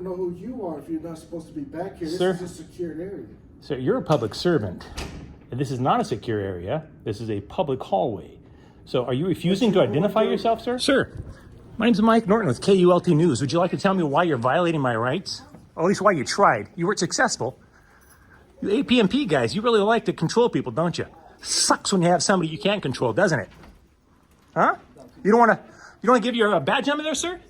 even know who you are if you're not supposed to be back here. This Sir? is a secured area. Sir, you're a public servant. And this is not a secure area. This is a public hallway. So are you refusing to identify yourself, sir? Sir, my name's Mike Norton with KULTNews. Would you like to tell me why you're violating my rights? Or at least why you tried. You weren't successful. You APMP guys, you really like to control people, don't you? Sucks when you have somebody you can't control, doesn't it? Huh? You don't want to give your badge number there, sir?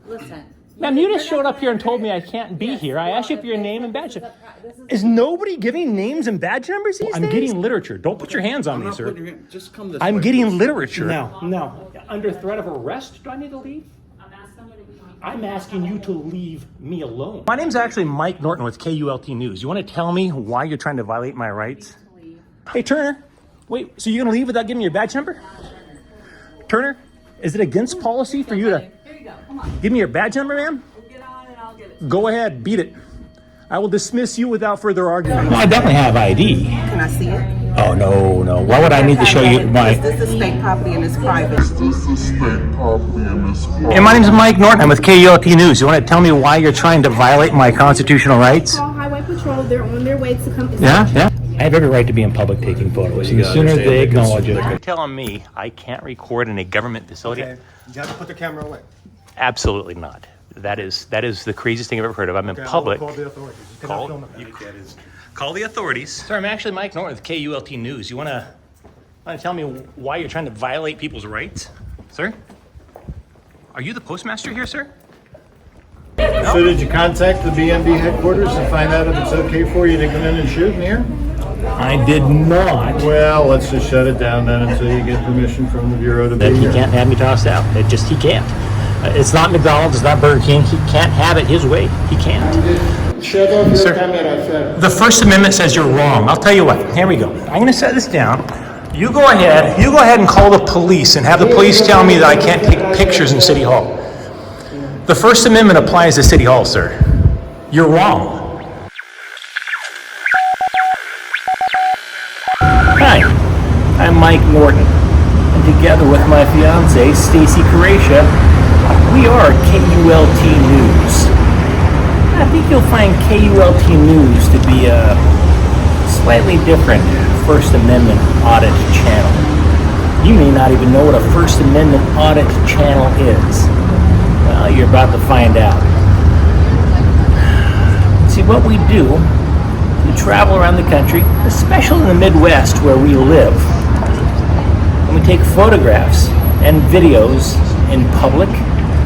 Listen. Ma'am, you just showed up here and told me I can't be here. I asked you for your name and badge number. Is nobody giving names and badge numbers these days? I'm getting literature. Don't put your hands on me, sir. Just come this I'm way, getting please. literature. No. Under threat of arrest, do I need to leave? I'm asking you to leave me alone. My name's actually Mike Norton with KULTNews. You want to tell me why you're trying to violate my rights? Hey, Turner. Wait, so you're going to leave without giving me your badge number? Turner, is it against policy for you to Here you go. Come on. give me your badge number, ma'am? Get on and I'll get it. Go ahead, beat it. I will dismiss you without further argument. Well, I definitely have ID. Can I see it? Oh, no. Why would I need to show you my... This is state property and it's private. Hey, my name's Mike Norton. I'm with KULTNews. You want to tell me why you're trying to violate my constitutional rights? Call Highway Patrol. They're on their way to come. Yeah. I have every right to be in public taking photos. The sooner they acknowledge it. You're telling me I can't record in a government facility? Okay. You have to put the camera away. Absolutely not. That is the craziest thing I've ever heard of. I'm in Okay, public. I'll call the authorities. You cannot film it. Call the authorities. Sir, I'm actually Mike Norton with KULTNews. You want to tell me why you're trying to violate people's rights? Sir? Are you the postmaster here, sir? So did you contact the BMD headquarters and find out if it's okay for you to come in and shoot in here? I did not. Well, let's just shut it down then until you get permission from the Bureau to be Then he here. can't have me tossed out. He can't. It's not McDonald's, it's not Burger King. He can't have it his way. He can't. Shut off your Sir, camera, sir. The First Amendment says you're wrong. I'll tell you what. Here we go. I'm going to set this down. You go ahead and call the police and have the police tell me that I can't take pictures in City Hall. The First Amendment applies to City Hall, sir. You're wrong. Hi, I'm Mike Norton, and together with my fiancée, Stacy Curetia, we are KULT News. I think you'll find KULT News to be a slightly different First Amendment Audit channel. You may not even know what a First Amendment Audit channel is. Well, you're about to find out. See, what we do, we travel around the country, especially in the Midwest where we live, and we take photographs and videos in public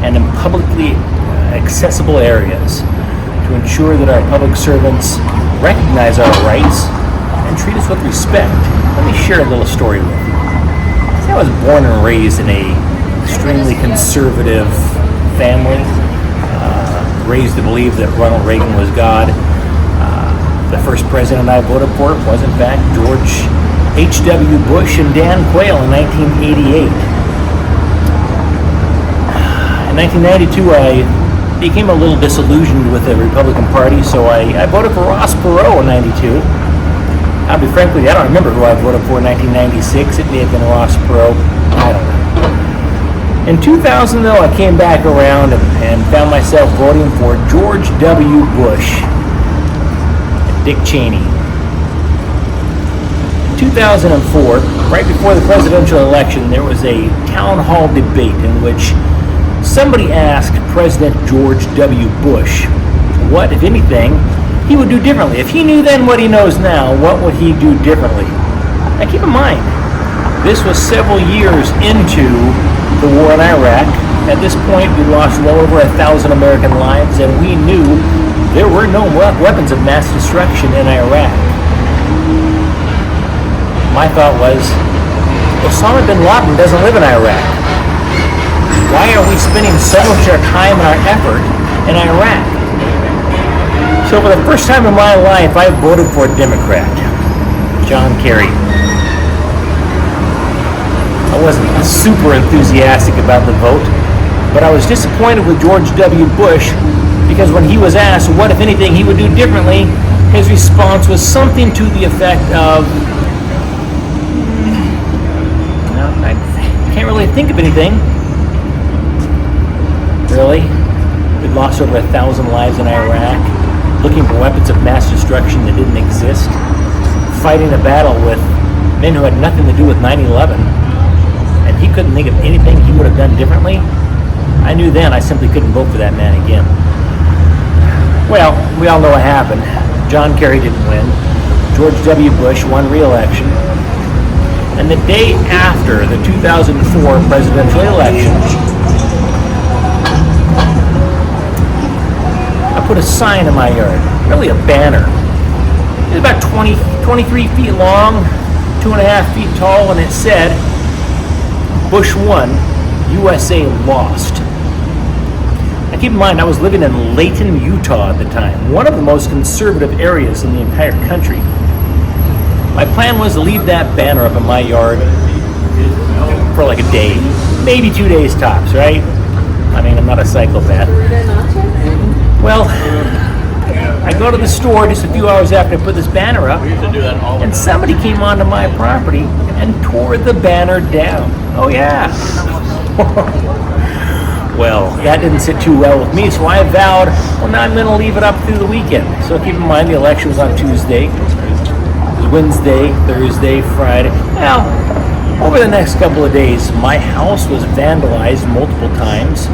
and in publicly accessible areas to ensure that our public servants recognize our rights and treat us with respect. Let me share a little story with you. I was born and raised in a extremely conservative family, raised to believe that Ronald Reagan was God. The first president I voted for was, in fact, George H.W. Bush and Dan Quayle in 1988. In 1992, I became a little disillusioned with the Republican Party, so I voted for Ross Perot in 92. I'll be frankly, I don't remember who I voted for in 1996. It may have been Ross Perot. I don't know. In 2000, though, I came back around and found myself voting for George W. Bush and Dick Cheney. In 2004, right before the presidential election, there was a town hall debate in which somebody asked President George W. Bush what, if anything, he would do differently. If he knew then what he knows now, what would he do differently? Now keep in mind, this was several years into the war in Iraq. At this point, we lost well over 1,000 American lives, and we knew there were no weapons of mass destruction in Iraq. My thought was, Osama bin Laden doesn't live in Iraq. Why are we spending so much of our time and our effort in Iraq? So for the first time in my life, I voted for a Democrat, John Kerry. I wasn't super enthusiastic about the vote, but I was disappointed with George W. Bush because when he was asked what, if anything, he would do differently, his response was something to the effect of, I can't really think of anything. Really? we'd lost over 1,000 lives in Iraq, looking for weapons of mass destruction that didn't exist, fighting a battle with men who had nothing to do with 9/11, and he couldn't think of anything he would have done differently. I knew then I simply couldn't vote for that man again. Well, we all know what happened. John Kerry didn't win. George W. Bush won re-election. And the day after the 2004 presidential election, I put a sign in my yard, really a banner. It was about 23 feet long, 2.5 feet tall, and it said, Bush won, USA lost. Now keep in mind, I was living in Layton, Utah at the time, one of the most conservative areas in the entire country. My plan was to leave that banner up in my yard for like a day, maybe 2 days tops, right? I mean, I'm not a psychopath. Well, I go to the store just a few hours after I put this banner up, and somebody came onto my property and tore the banner down. Oh yeah. Well, that didn't sit too well with me, so I vowed, well, now I'm going to leave it up through the weekend. So keep in mind, the election was on Tuesday. It was Wednesday, Thursday, Friday. Well, over the next couple of days, my house was vandalized multiple times.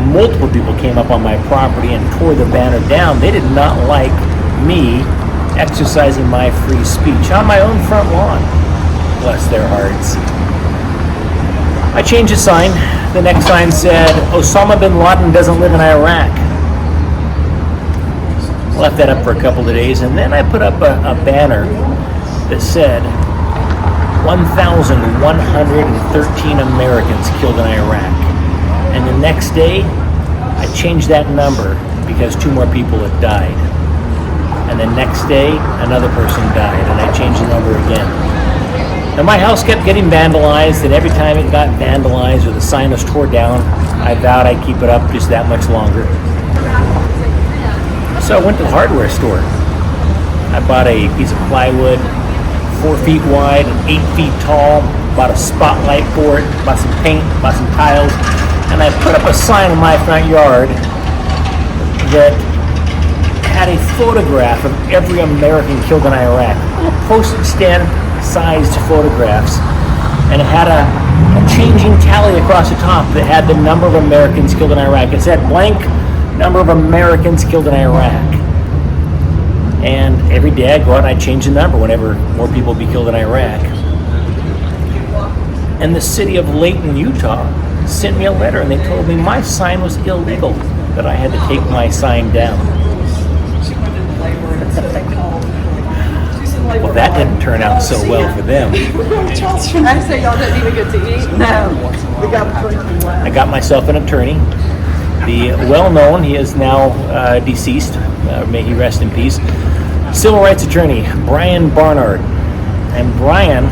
Multiple people came up on my property and tore the banner down. They did not like me exercising my free speech on my own front lawn. Bless their hearts. I changed the sign. The next sign said, Osama bin Laden doesn't live in Iraq. Left that up for a couple of days, and then I put up a banner that said 1,113 Americans killed in Iraq. And the next day, I changed that number because 2 more people had died. And the next day, another person died, and I changed the number again. Now my house kept getting vandalized, and every time it got vandalized or the sign was tore down, I vowed I'd keep it up just that much longer. So I went to the hardware store. I bought a piece of plywood, 4 feet wide and 8 feet tall, bought a spotlight for it, bought some paint, bought some tiles, and I put up a sign in my front yard that had a photograph of every American killed in Iraq. Little postage stamp sized photographs, and it had a changing tally across the top that had the number of Americans killed in Iraq. It said blank number of Americans killed in Iraq. And every day I'd go out and I'd change the number whenever more people would be killed in Iraq. And the city of Layton, Utah sent me a letter, and they told me my sign was illegal, that I had to take my sign down. Well, that didn't turn out so well for them. I say y'all didn't even get to eat? No. I got myself an attorney. The well-known, he is now deceased, may he rest in peace, civil rights attorney, Brian Barnard. And Brian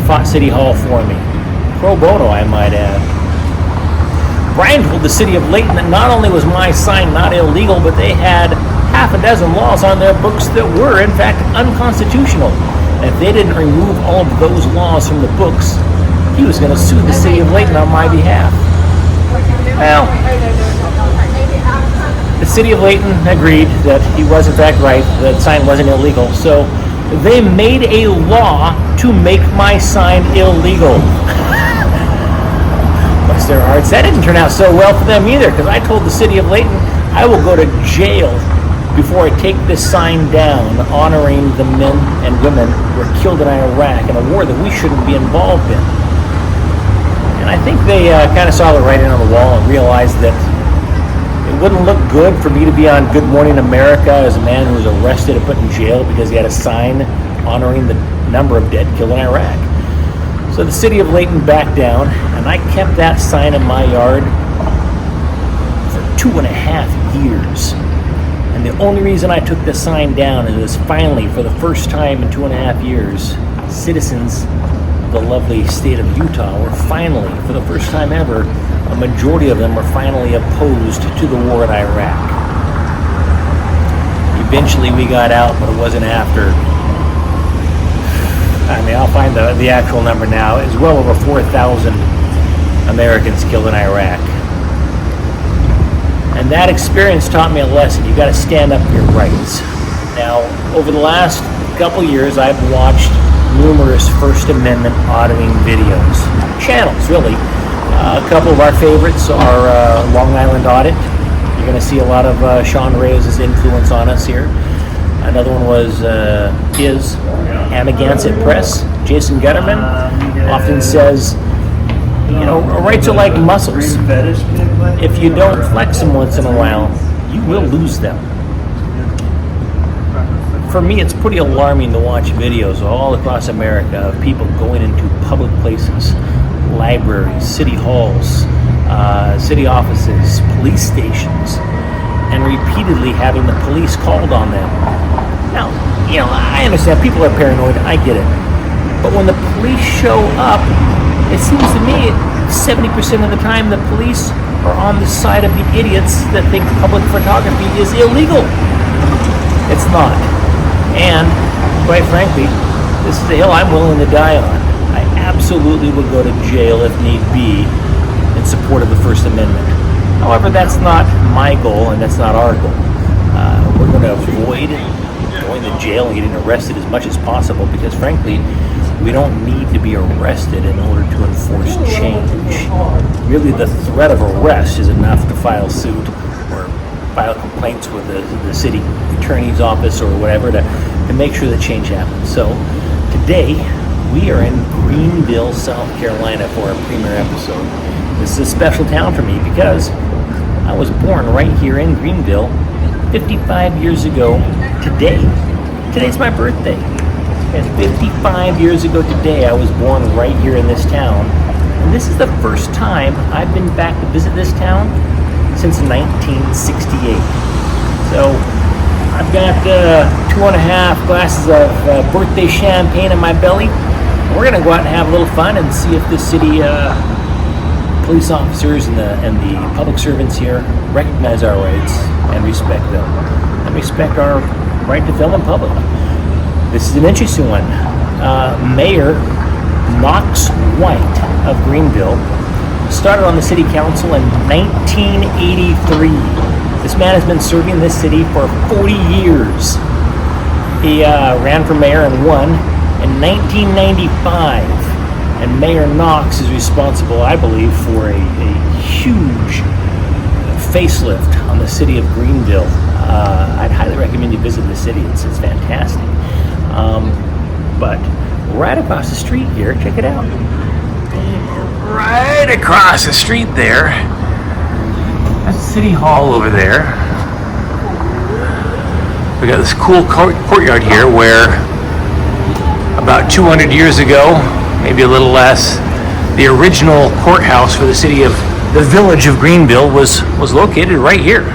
fought City Hall for me. Pro bono, I might add. Brian told the city of Layton that not only was my sign not illegal, but they had half a dozen laws on their books that were, in fact, unconstitutional. And if they didn't remove all of those laws from the books, he was going to sue the city of Layton on my behalf. Well, the city of Layton agreed that he was, in fact, right, that sign wasn't illegal. So they made a law to make my sign illegal. Bless their hearts. That didn't turn out so well for them either, because I told the city of Layton I will go to jail before I take this sign down honoring the men and women who were killed in Iraq in a war that we shouldn't be involved in. And I think they kind of saw the writing on the wall and realized that it wouldn't look good for me to be on Good Morning America as a man who was arrested and put in jail because he had a sign honoring the number of dead killed in Iraq. So the city of Layton backed down, and I kept that sign in my yard for 2.5 years. And the only reason I took the sign down is finally, for the first time in 2.5 years, citizens of the lovely state of Utah were finally, for the first time ever, a majority of them were finally opposed to the war in Iraq. Eventually we got out, but it wasn't after. I mean, I'll find the actual number now. It's well over 4,000 Americans killed in Iraq. And And that experience taught me a lesson. You got to stand up for your rights. Now, over the last couple years, I've watched numerous First Amendment auditing videos, channels really. A couple of our favorites are Long Island Audit. You're going to see a lot of Sean Reyes' influence on us here. Another one was his Amagansett Press. Jason Gutterman often says, you know, rights are like muscles. If you don't flex them once in a while, you will lose them. For me, it's pretty alarming to watch videos all across America of people going into public places, libraries, city halls, city offices, police stations, and repeatedly having the police called on them. Now, you know, I understand people are paranoid, I get it. But when the police show up, it seems to me 70% of the time the police are on the side of the idiots that think public photography is illegal. It's not. And, quite frankly, this is a hill I'm willing to die on. I absolutely would go to jail if need be in support of the First Amendment. However, that's not my goal and that's not our goal. We're going to avoid going to jail and getting arrested as much as possible because, frankly, we don't need to be arrested in order to enforce change. Really, the threat of arrest is enough to file suit or file complaints with the city attorney's office or whatever to make sure that change happens. So today we are in Greenville, South Carolina for our premiere episode. This is a special town for me because I was born right here in Greenville 55 years ago today. Today's my birthday. And 55 years ago today I was born right here in this town. And this is the first time I've been back to visit this town since 1968. So I've got 2.5 glasses of birthday champagne in my belly. We're gonna go out and have a little fun and see if the city police officers and the public servants here recognize our rights and respect them, and respect our right to film in public. This is an interesting one. Mayor Knox White of Greenville started on the city council in 1983. This man has been serving this city for 40 years. He ran for mayor and won in 1995. And Mayor Knox is responsible, I believe, for a huge facelift on the city of Greenville. I'd highly recommend you visit the city. It's fantastic. But right across the street here, check it out. Right across the street there, that's City Hall over there. We got this cool courtyard here where about 200 years ago, maybe a little less, the original courthouse for the village of Greenville was located right here.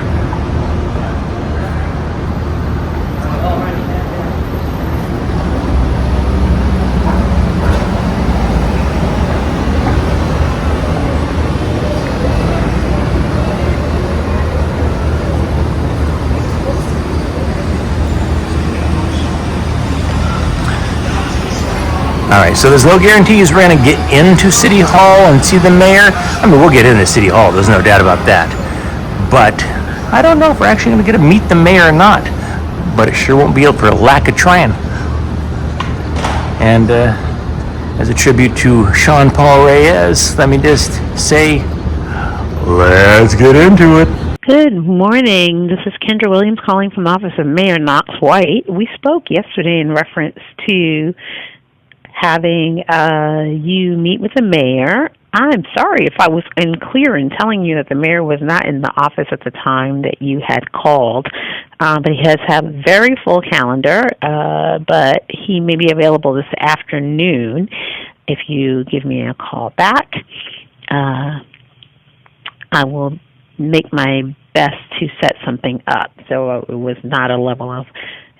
All right, so there's no guarantees we're going to get into City Hall and see the mayor. I mean, we'll get into City Hall, there's no doubt about that. But I don't know if we're actually going to get to meet the mayor or not. But it sure won't be for a lack of trying. And as a tribute to Sean Paul Reyes, let me just say, let's get into it. Good morning. This is Kendra Williams calling from the office of Mayor Knox White. We spoke yesterday in reference to having you meet with the mayor. I'm sorry if I was unclear in telling you that the mayor was not in the office at the time that you had called, but he has had a very full calendar, but he may be available this afternoon if you give me a call back. I will make my best to set something up. So it was not a level of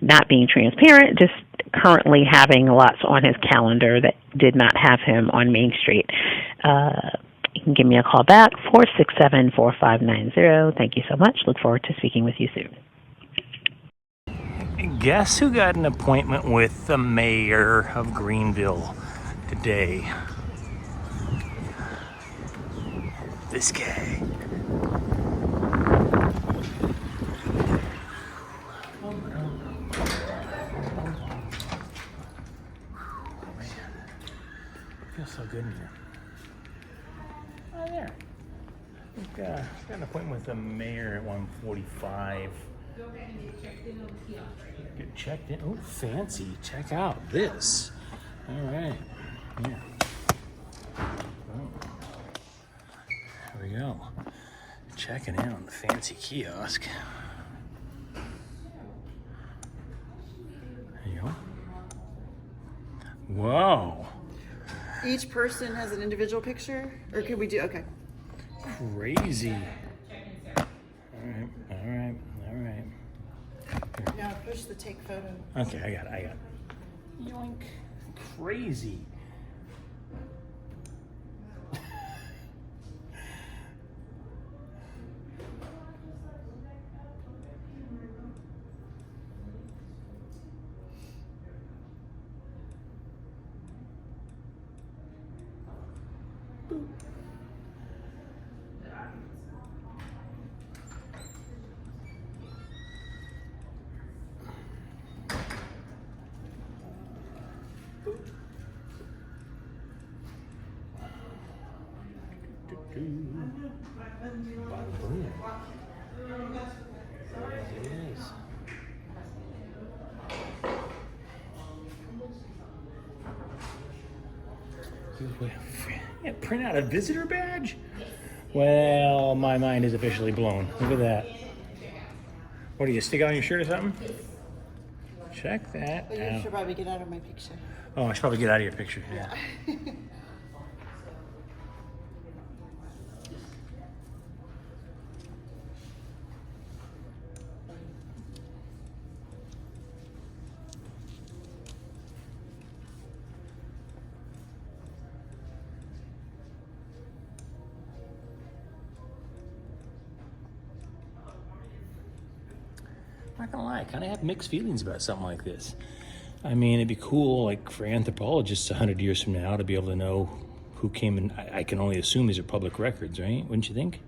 not being transparent, just currently having lots on his calendar that did not have him on Main Street. You can give me a call back, 467-4590. Thank you so much. Look forward to speaking with you soon. Guess who got an appointment with the mayor of Greenville today? This guy. Got an appointment with the mayor at 1:45. Get checked in. Oh, fancy. Check out this. All right. Yeah. Oh. There we go. Checking in on the fancy kiosk. There you go. Whoa. Each person has an individual picture, or could we do? Okay. Crazy. All right. Now push the take photo. Okay, I got it. Yoink. Crazy. Yeah, print out a visitor badge? Well, my mind is officially blown. Look at that. What do you stick it on your shirt or something? Check that Well, you out. should probably get out of my picture. Oh, I should probably get out of your picture. Yeah. Not gonna lie, I kind of have mixed feelings about something like this. I mean, it'd be cool, like for anthropologists 100 years from now, to be able to know who came in. I can only assume these are public records, right? Wouldn't you think?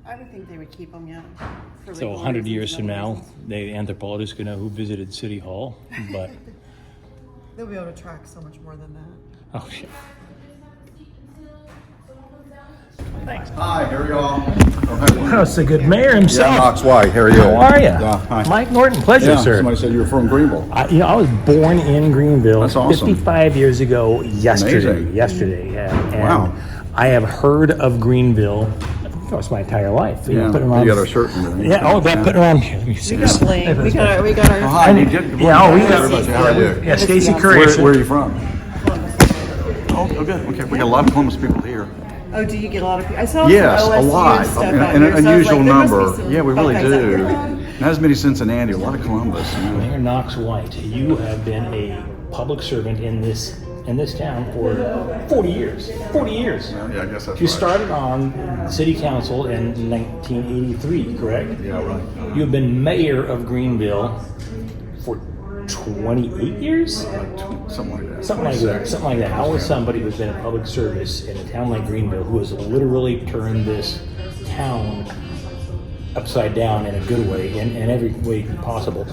I would think they would keep them, yeah. for So legal 100 reasons years and from other now, reasons. the anthropologists could know who visited City Hall, but They'll be able to track so much more than that. oh shit. Thanks. Hi, how are y'all? That's the good mayor himself. Yeah, Knox White, how are you? How are you? Hi. Mike Norton, pleasure, Yeah, sir. somebody said you were from Greenville. I was born in Greenville. That's awesome. 55 years ago yesterday. Amazing. Yesterday, yeah. And Wow. I have heard of Greenville almost my entire life. Yeah, Putting you around, got our shirt in there. yeah, oh, that putting around here. Let me see We got this. bling. We got our. Hi, you did. Yeah, oh, we got Everybody, how are you? Yeah, Stacy Where- Curry. Where are you from? Oh, good. Okay, we got a lot of Columbus people here. Oh, do you get a lot of people? I saw Yes, some a OSU lot. stuff And out an here, so I was unusual like, there must be number. some- Yeah, we really Okay, is that do. your- Not as many Cincinnati, a lot of Columbus. You know. Mayor Knox White, you have been a public servant in this town for 40 years. 40 years. Yeah, I guess that's You right. started on city council in 1983, correct? Yeah, right. You have been mayor of Greenville for 28 years? Something like that. Something like that. Something like that. How is somebody who's been in public service in a town like Greenville, who has literally turned this town upside down in a good way, in every way possible?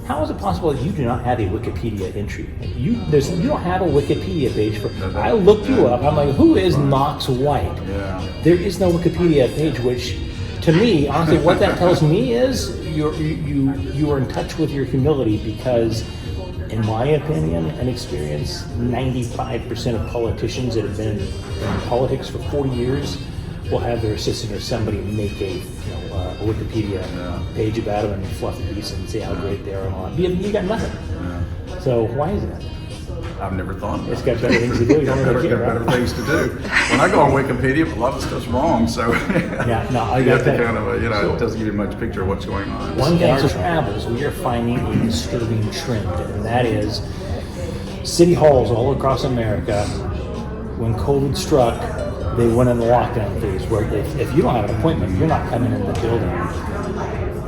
How is it possible that you do not have a Wikipedia entry? You don't have a Wikipedia page for. I looked you up. I'm like, who is Knox White? Yeah. There is no Wikipedia page, which, to me, honestly, what that tells me is you are in touch with your humility, because, in my opinion and experience, 95% of politicians that have been in politics for 40 years will have their assistant or somebody make a Wikipedia page about them and fluff a piece and say how great they are and all that. You got nothing. So why is that? I've never thought of It's it. got better things to do. You don't Better, really care, better right? things to do. When I go on Wikipedia, a lot of stuff's wrong, so Yeah, no, I you got have to that. kind of, it doesn't give you much picture of what's going on. One Council Travels, we are finding a disturbing trend, and that is city halls all across America, when COVID struck, they went in the lockdown phase, where if you don't have an appointment, you're not coming in the building.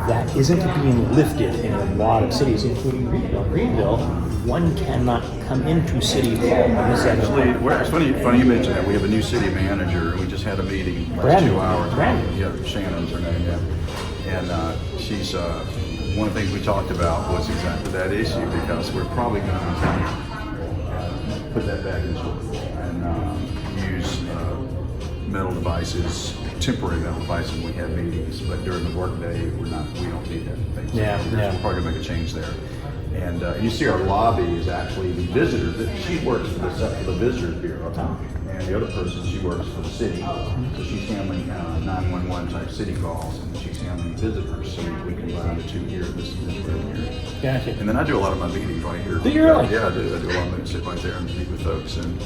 That isn't being lifted in a lot of cities, including Greenville. Greenville, one cannot come into City Hall unless they have an Actually, appointment. it's funny you mention that. We have a new city manager, and we just had a meeting last Brand 2 new. hours. Brand new. Yeah, Shannon's her name, yeah. And she's, one of the things we talked about was exactly that issue, because we're probably going to put that back in storage and use metal devices, temporary metal devices when we have meetings, but during the workday, we don't need that thing. So we're probably gonna make a change there. And you see our lobby is actually the visitors. She works for the Visitors Bureau, and the other person, she works for the city. So she's handling 911 type city calls, and she's handling visitors. So we combine the two here, this room here. Gotcha. And then I do a lot of my meetings right here. Do you really? Yeah, I do. I do a lot of meetings, sit right there and meet with folks, and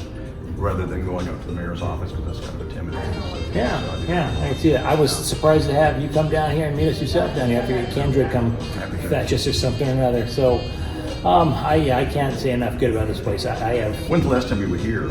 rather than going up to the mayor's office because that's kind of intimidating. So, Yeah, so I do. yeah, I can see that. I was surprised to have you come down here and meet us yourself down here. I figured Kendra come fetch us or something or another. So, I can't say enough good about this place. I have. When's the last time you were here?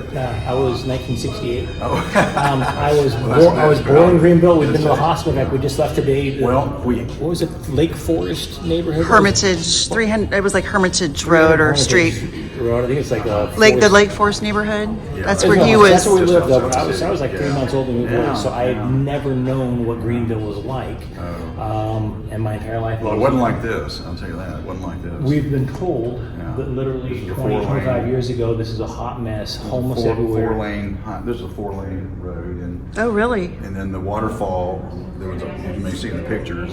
I was 1968. Oh. I was Well, born in Greenville. We've been to the hospital. In fact, we just left today. What was it? Lake Forest neighborhood? Hermitage, 300, it was like Hermitage Road or Street. Road. I think it's like a The Lake Forest neighborhood. That's It's where not- he was. That's where we Just lived, though. But outside I was like 3 months old when we moved Yeah. over, so I had never known what Greenville was like. And my entire life. Well, it wasn't like this. I'll tell you that. It wasn't like this. We've been told Yeah. that literally This is a 20, 25 4-lane. years ago, this is a hot mess, homeless everywhere. This is a 4-lane road, Oh, really? and then the waterfall. There was you may see in the pictures.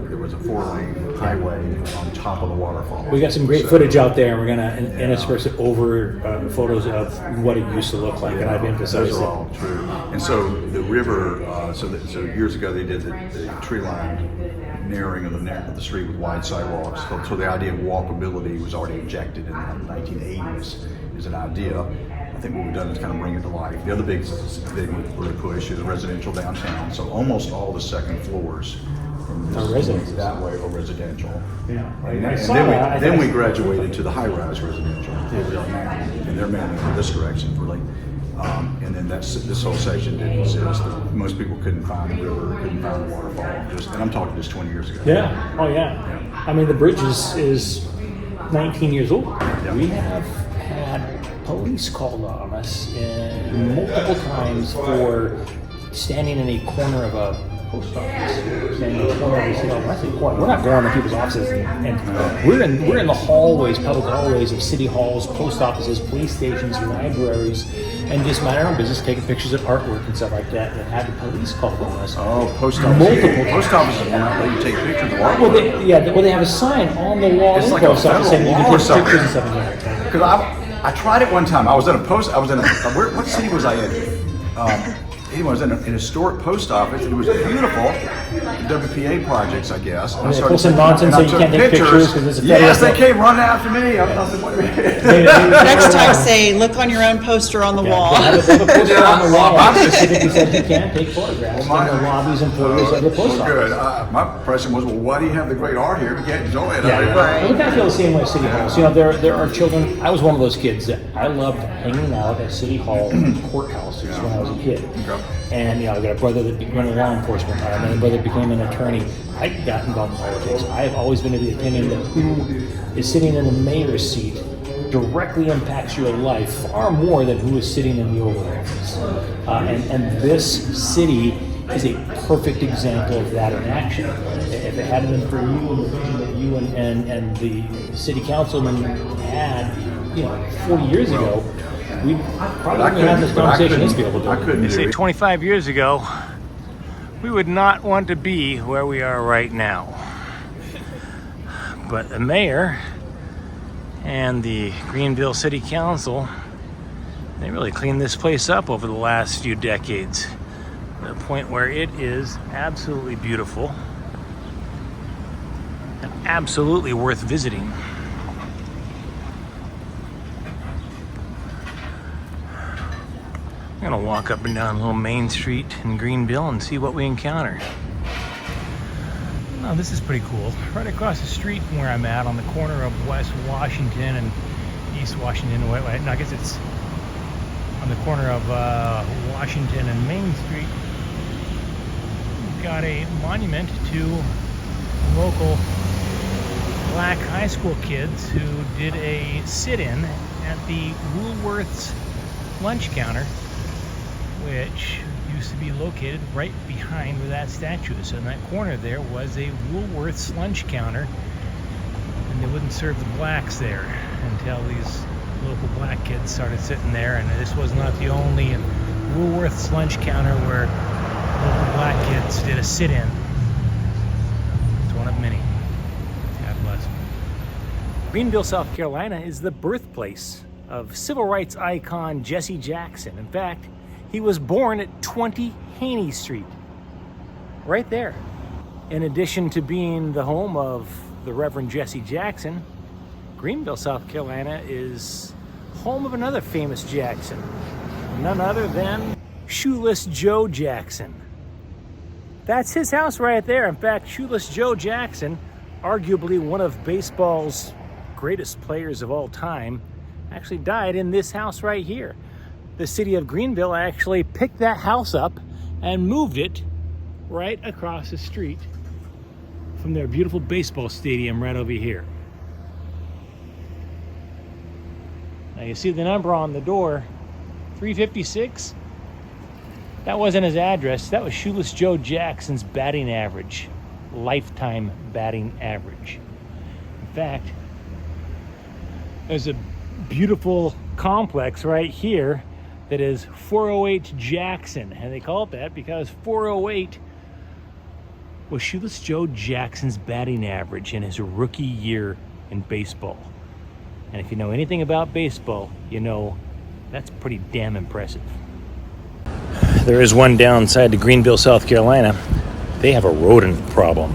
There was a 4-lane highway on top of the waterfall. We got some great So- footage out there, and we're going to intersperse it over photos of what it used to look like, and I've emphasized Those it. are all true. And so the river, so years ago they did the tree line narrowing of the street with wide sidewalks. So the idea of walkability was already injected in the 1980s as an idea. I think what we've done is kind of bring it to life. The other big thing we really push is residential downtown. So almost all the second floors from Are residential. that way are residential. Yeah. And, I and saw then, that. then we graduated to the high-rise residential, and they're mainly in this direction, really. And then this whole section didn't exist. Most people couldn't find the river, couldn't find the waterfall. And I'm talking just 20 years ago. Yeah. Oh, yeah. I mean, the bridge is 19 years old. Yeah. We have had police called on us multiple times for standing in a corner of a post office. Standing in a corner of a city office. When I say corner, we're not going to people's offices, and we're in the hallways, public hallways of city halls, post offices, police stations, libraries, and just mind our own business, taking pictures of artwork and stuff like that. And had the police called on us. Oh, post office. Multiple Post offices will not let you take pictures of artwork. Well, they have a sign on the wall. It's in like the a post office federal saying you law or can take pictures and something. stuff like that. Because I tried it one time. I was in what city was I in? Anyway, I was in a historic post office, and it was beautiful. WPA projects, I guess. And I they started put some taking- nonsense and I so you took can't take pictures 'cause it's a Yes, they federal- came running after me. I was like, wait a minute. Next time, say, look on your own poster on the wall. They have a poster on the wall Yeah. that specifically says you can't take photographs Well, in the lobbies and foyers of the post Well, good. office. My impression was, well, why do you have the great art here if you can't enjoy it? Yeah, I mean, and we kind of feel the same way at City Halls. You know, there are children. I was one of those kids that I loved hanging out at City Hall courthouses when I was a kid. Okay. And you know, I got a brother that went in law enforcement, and a brother that became an attorney. I got involved in politics. I have always been of the opinion that who is sitting in the mayor's seat directly impacts your life far more than who is sitting in the Oval Office. And this city is a perfect example of that in action. If it hadn't been for you and the vision that you and the city councilman had, 40 years ago, we probably wouldn't have this conversation in this building. I couldn't They say do it. 25 years ago, we would not want to be where we are right now. But the mayor and the Greenville City Council, they really cleaned this place up over the last few decades. To the point where it is absolutely beautiful and absolutely worth visiting. I'm gonna walk up and down a little main street in Greenville and see what we encounter. Oh, this is pretty cool. Right across the street from where I'm at, on the corner of West Washington and East Washington. No, I guess it's on the corner of Washington and Main Street. We've got a monument to local black high school kids who did a sit-in at the Woolworth's lunch counter, which used to be located right behind where that statue is. So in that corner there was a Woolworth's lunch counter, and they wouldn't serve the blacks there until these local black kids started sitting there. And this was not the only Woolworth's lunch counter where local black kids did a sit-in. It's one of many. God bless. Greenville, South Carolina is the birthplace of civil rights icon Jesse Jackson. In fact, he was born at 20 Haney Street, right there. In addition to being the home of the Reverend Jesse Jackson, Greenville, South Carolina is home of another famous Jackson, none other than Shoeless Joe Jackson. That's his house right there. In fact, Shoeless Joe Jackson, arguably one of baseball's greatest players of all time, actually died in this house right here. The city of Greenville actually picked that house up and moved it right across the street from their beautiful baseball stadium right over here. Now you see the number on the door, 356. That wasn't his address. That was Shoeless Joe Jackson's batting average, lifetime batting average. In fact, there's a beautiful complex right here that is 408 Jackson, and they call it that because 408 was Shoeless Joe Jackson's batting average in his rookie year in baseball. And if you know anything about baseball, you know that's pretty damn impressive. There is one downside to Greenville, South Carolina. They have a rodent problem.